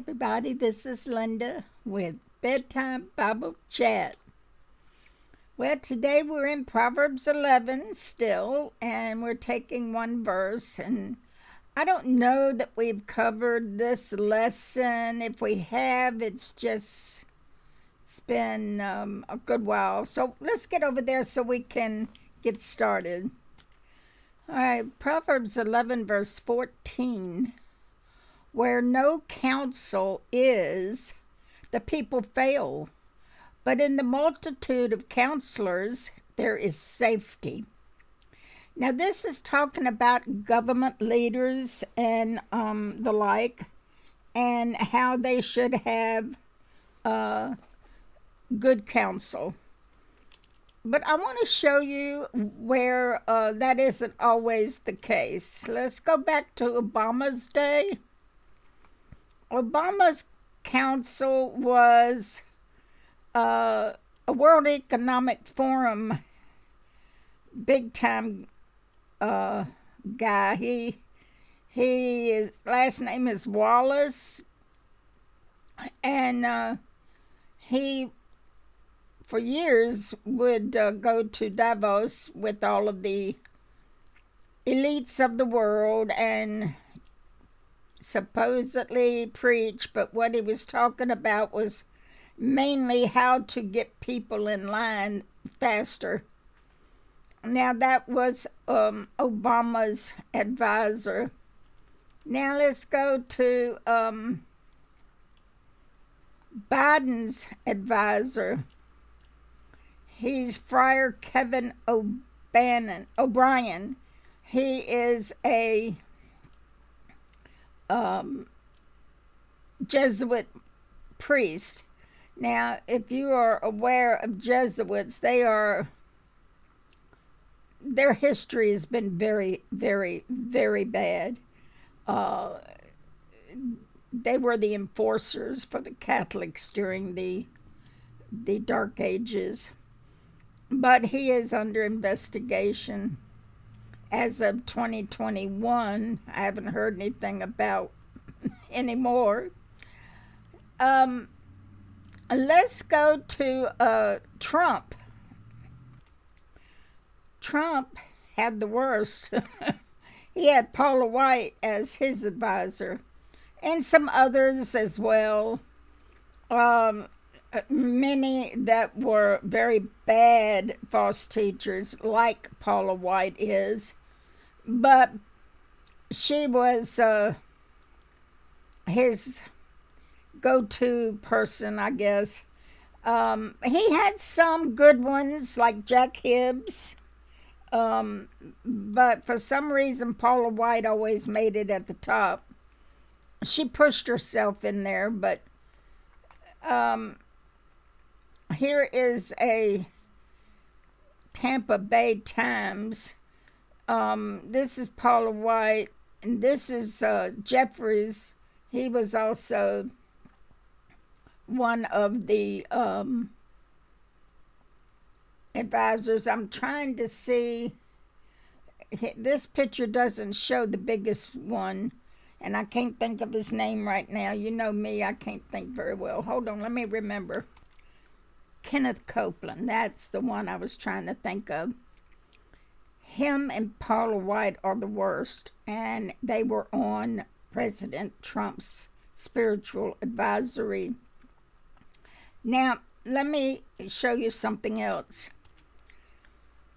everybody. This is Linda with Bedtime Bible Chat. Well, today we're in Proverbs 11 still, and we're taking one verse. And I don't know that we've covered this lesson. If we have, it's been a good while. So let's get over there so we can get started. All right, Proverbs 11, verse 14. Where no counsel is, the people fail, but in the multitude of counselors there is safety. Now this is talking about government leaders and the like, and how they should have good counsel. But I want to show you where that isn't always the case. Let's go back to Obama's day. Obama's counsel was a World Economic Forum big time guy. His last name is Wallace, and he for years would go to Davos with all of the elites of the world and supposedly preach, but what he was talking about was mainly how to get people in line faster. Now that was Obama's advisor. Now let's go to Biden's advisor. He's Friar Kevin O'Brien. He is a Jesuit priest. Now, if you are aware of Jesuits, their history has been very, very, very bad. They were the enforcers for the Catholics during the Dark Ages. But he is under investigation. As of 2021, I haven't heard anything about anymore. Let's go to Trump. Trump had the worst. He had Paula White as his advisor, and some others as well. Many that were very bad false teachers, like Paula White is. But she was his go-to person, I guess. He had some good ones, like Jack Hibbs. But for some reason, Paula White always made it at the top. She pushed herself in there, but here is a Tampa Bay Times. This is Paula White, and this is Jeffries. He was also one of the advisors. I'm trying to see. This picture doesn't show the biggest one, and I can't think of his name right now. You know me, I can't think very well. Hold on, let me remember. Kenneth Copeland, that's the one I was trying to think of. Him and Paula White are the worst, and they were on President Trump's spiritual advisory. Now, let me show you something else.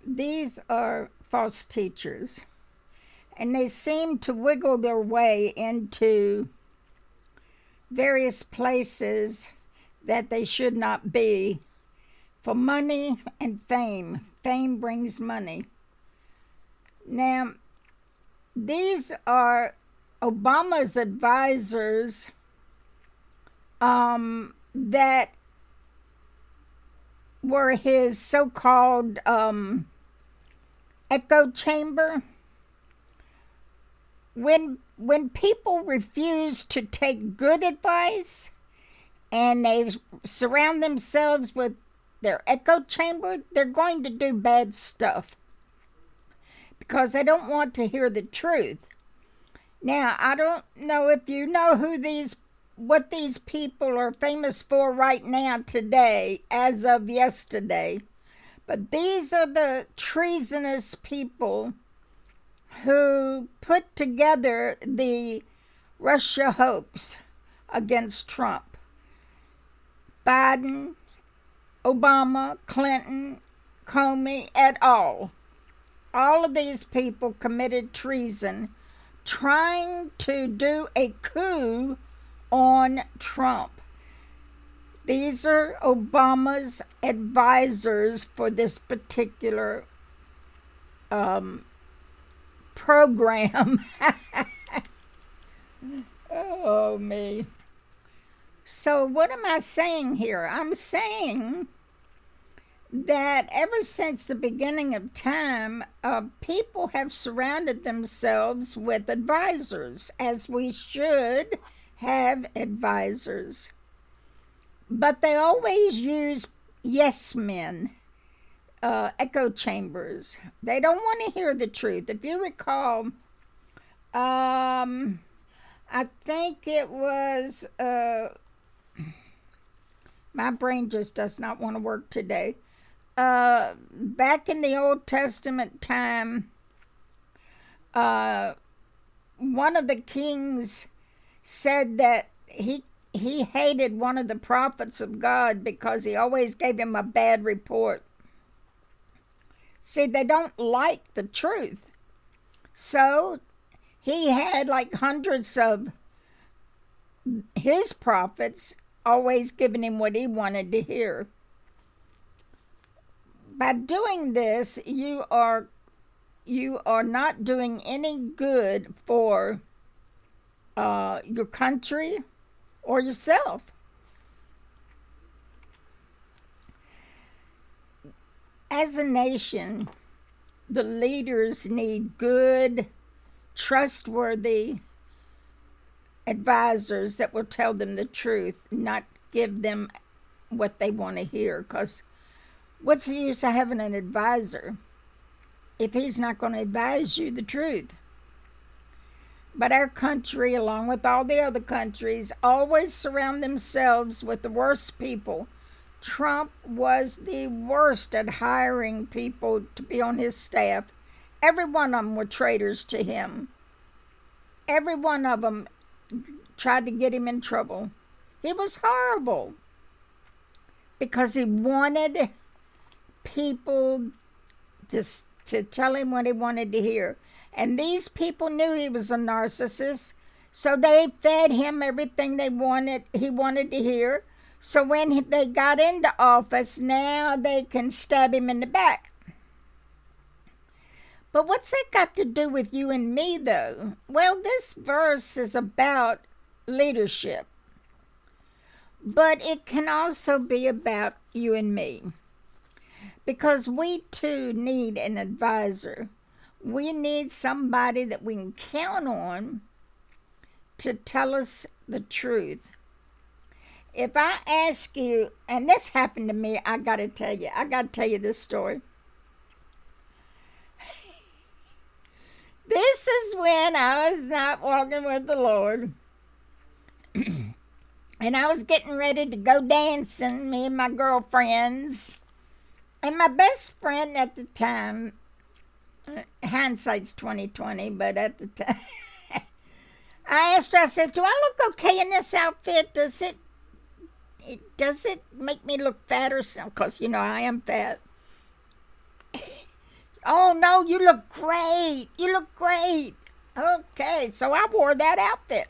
These are false teachers, and they seem to wiggle their way into various places that they should not be for money and fame. Fame brings money. Now, these are Obama's advisors that were his so-called echo chamber. When people refuse to take good advice and they surround themselves with their echo chamber, they're going to do bad stuff because they don't want to hear the truth. Now, I don't know if you know who these what these people are famous for right now today, as of yesterday. But these are the treasonous people who put together the Russia hoax against Trump. Biden, Obama, Clinton, Comey, et al. All of these people committed treason trying to do a coup on Trump. These are Obama's advisors for this particular program. Oh, me. So what am I saying here? I'm saying that ever since the beginning of time, people have surrounded themselves with advisors, as we should have advisors. But they always use yes men, echo chambers. They don't want to hear the truth. If you recall, I think it was, my brain just does not want to work today. Back in the Old Testament time, one of the kings said that he hated one of the prophets of God because he always gave him a bad report. See, they don't like the truth. So he had like hundreds of his prophets always giving him what he wanted to hear. By doing this, you are not doing any good for your country or yourself. As a nation, the leaders need good, trustworthy advisors that will tell them the truth, not give them what they want to hear. Because what's the use of having an advisor if he's not going to advise you the truth? But our country, along with all the other countries, always surround themselves with the worst people. Trump was the worst at hiring people to be on his staff. Every one of them were traitors to him. Every one of them tried to get him in trouble. He was horrible because he wanted people to tell him what he wanted to hear. And these people knew he was a narcissist, so they fed him everything he wanted to hear. So when they got into office, now they can stab him in the back. But what's that got to do with you and me, though? Well, this verse is about leadership, but it can also be about you and me, because we too need an advisor. We need somebody that we can count on to tell us the truth. If I ask you, and this happened to me, I got to tell you this story. This is when I was not walking with the Lord. And I was getting ready to go dancing, me and my girlfriends. And my best friend at the time, hindsight's 2020, but at the time, I asked her, I said, do I look okay in this outfit? Does it make me look fat or something? Because, I am fat. Oh, no, you look great. You look great. Okay, so I wore that outfit.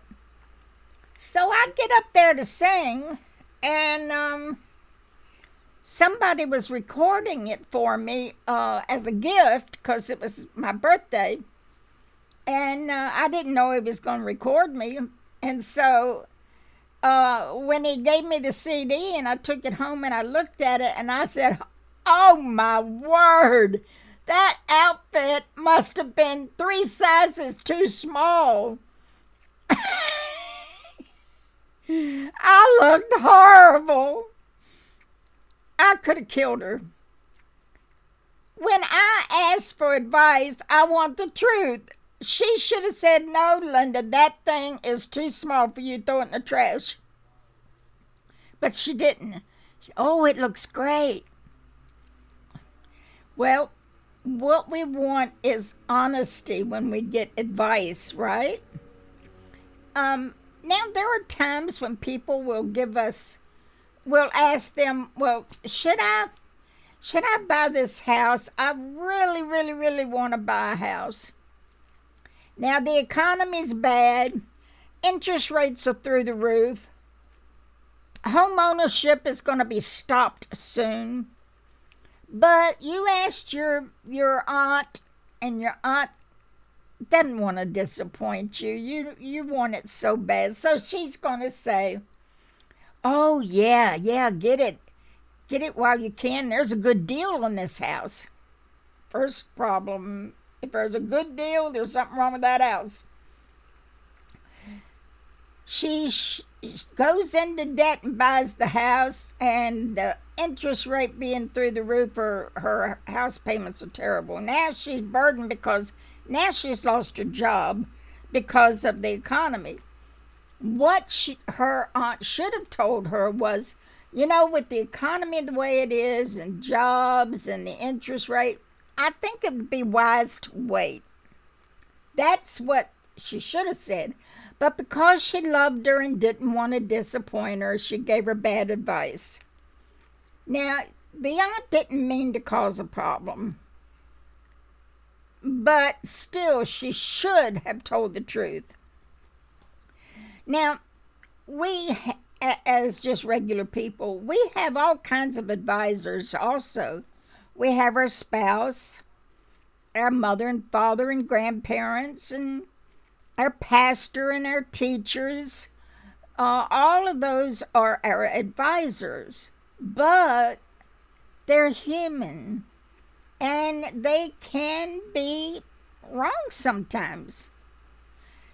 So I get up there to sing, and somebody was recording it for me as a gift because it was my birthday. And I didn't know he was going to record me. And so when he gave me the CD and I took it home and I looked at it and I said, oh, my word. That outfit must have been 3 sizes too small. I looked horrible. I could have killed her. When I ask for advice, I want the truth. She should have said, no, Linda, that thing is too small for you. Throw it in the trash. But she didn't. Oh, it looks great. Well, what we want is honesty when we get advice, right? Now, there are times when people will give us, we'll ask them, well, should I buy this house? I really, really, really want to buy a house. Now, the economy's bad. Interest rates are through the roof. Home ownership is going to be stopped soon. But you asked your aunt, and your aunt doesn't want to disappoint you. You want it so bad. So she's going to say, oh, yeah, get it. Get it while you can. There's a good deal on this house. First problem, if there's a good deal, there's something wrong with that house. She goes into debt and buys the house, and the interest rate being through the roof, her house payments are terrible. Now she's burdened because now she's lost her job because of the economy. What her aunt should have told her was, with the economy the way it is and jobs and the interest rate, I think it would be wise to wait. That's what she should have said. But because she loved her and didn't want to disappoint her, she gave her bad advice. Now, the aunt didn't mean to cause a problem. But still, she should have told the truth. Now, we, as just regular people, we have all kinds of advisors also. We have our spouse, our mother and father and grandparents, and our pastor and our teachers. All of those are our advisors. But they're human. And they can be wrong sometimes.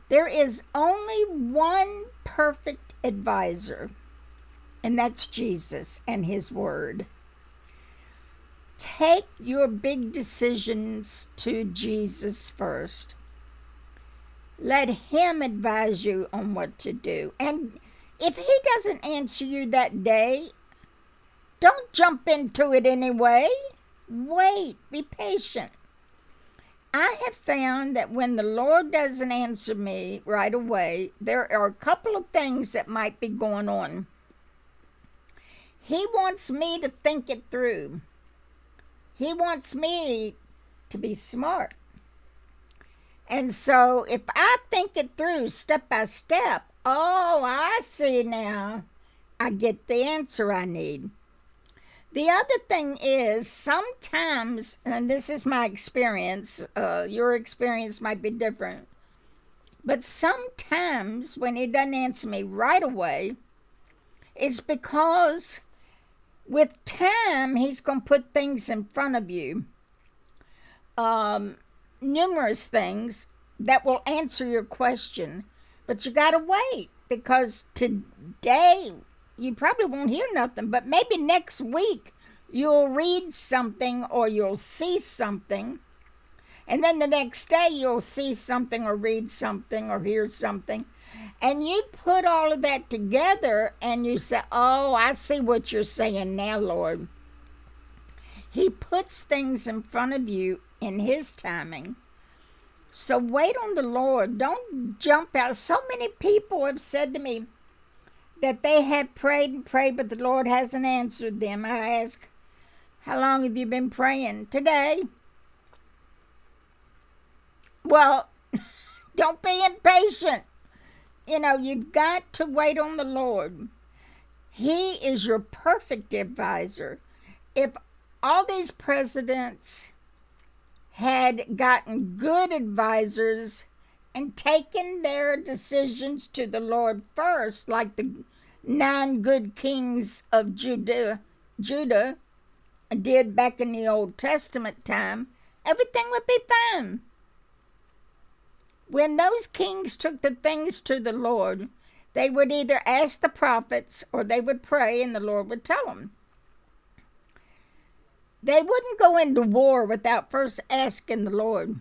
There is only one perfect advisor, and that's Jesus and his word. Take your big decisions to Jesus first. Let him advise you on what to do. And if he doesn't answer you that day, don't jump into it anyway. Wait, be patient. I have found that when the Lord doesn't answer me right away, there are a couple of things that might be going on. He wants me to think it through. He wants me to be smart. And so if I think it through step by step, oh, I see now, I get the answer I need. The other thing is sometimes, and this is my experience, your experience might be different, but sometimes when he doesn't answer me right away, it's because with time he's going to put things in front of you, numerous things that will answer your question, but you got to wait because today you probably won't hear nothing, but maybe next week you'll read something or you'll see something, and then the next day you'll see something or read something or hear something, and you put all of that together and you say, oh, I see what you're saying now, Lord. He puts things in front of you in his timing. So wait on the Lord. Don't jump out. So many people have said to me, that they have prayed and prayed, but the Lord hasn't answered them. I ask, how long have you been praying? Today. Well, don't be impatient. You've got to wait on the Lord. He is your perfect advisor. If all these presidents had gotten good advisors and taken their decisions to the Lord first, like the 9 good kings of Judah did back in the Old Testament time, everything would be fine. When those kings took the things to the Lord, they would either ask the prophets or they would pray and the Lord would tell them. They wouldn't go into war without first asking the Lord.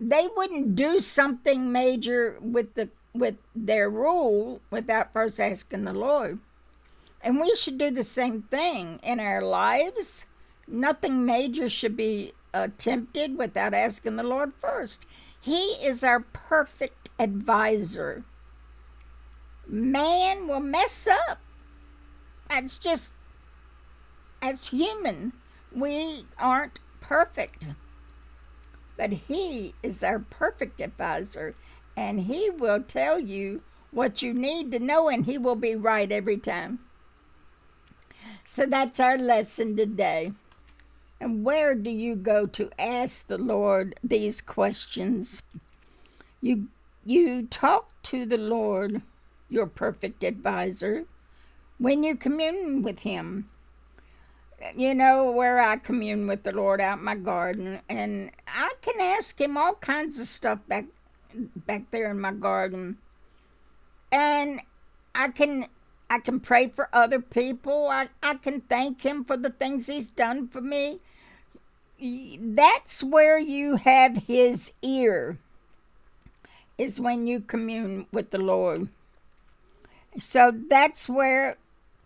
they wouldn't do something major with their rule without first asking the Lord. And we should do the same thing in our lives. Nothing major should be attempted without asking the Lord first. He is our perfect advisor. Man will mess up. That's just, as human, we aren't perfect. But He is our perfect advisor, and He will tell you what you need to know, and He will be right every time. So that's our lesson today. And where do you go to ask the Lord these questions? You talk to the Lord, your perfect advisor, when you commune with Him. You know where I commune with the Lord, out in my garden, and I can ask Him all kinds of stuff back there in my garden. And I can pray for other people. I can thank Him for the things He's done for me. That's where you have His ear, is when you commune with the Lord. So that's where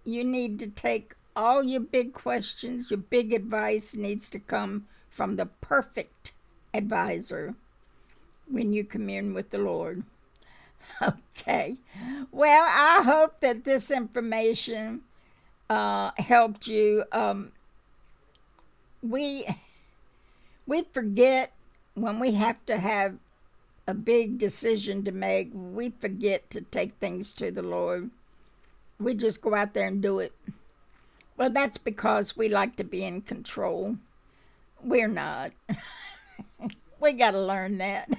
you need to take all your big questions. Your big advice needs to come from the perfect advisor when you commune with the Lord. Okay. Well, I hope that this information helped you. We forget when we have to have a big decision to make. We forget to take things to the Lord. We just go out there and do it. Well, that's because we like to be in control. We're not. We got to learn that.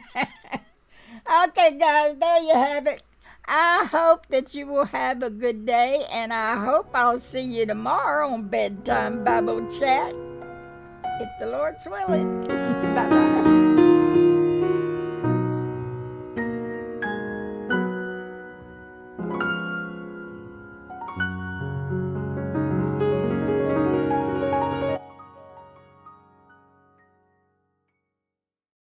Okay, guys, there you have it. I hope that you will have a good day, and I hope I'll see you tomorrow on Bedtime Bible Chat, if the Lord's willing. Bye-bye.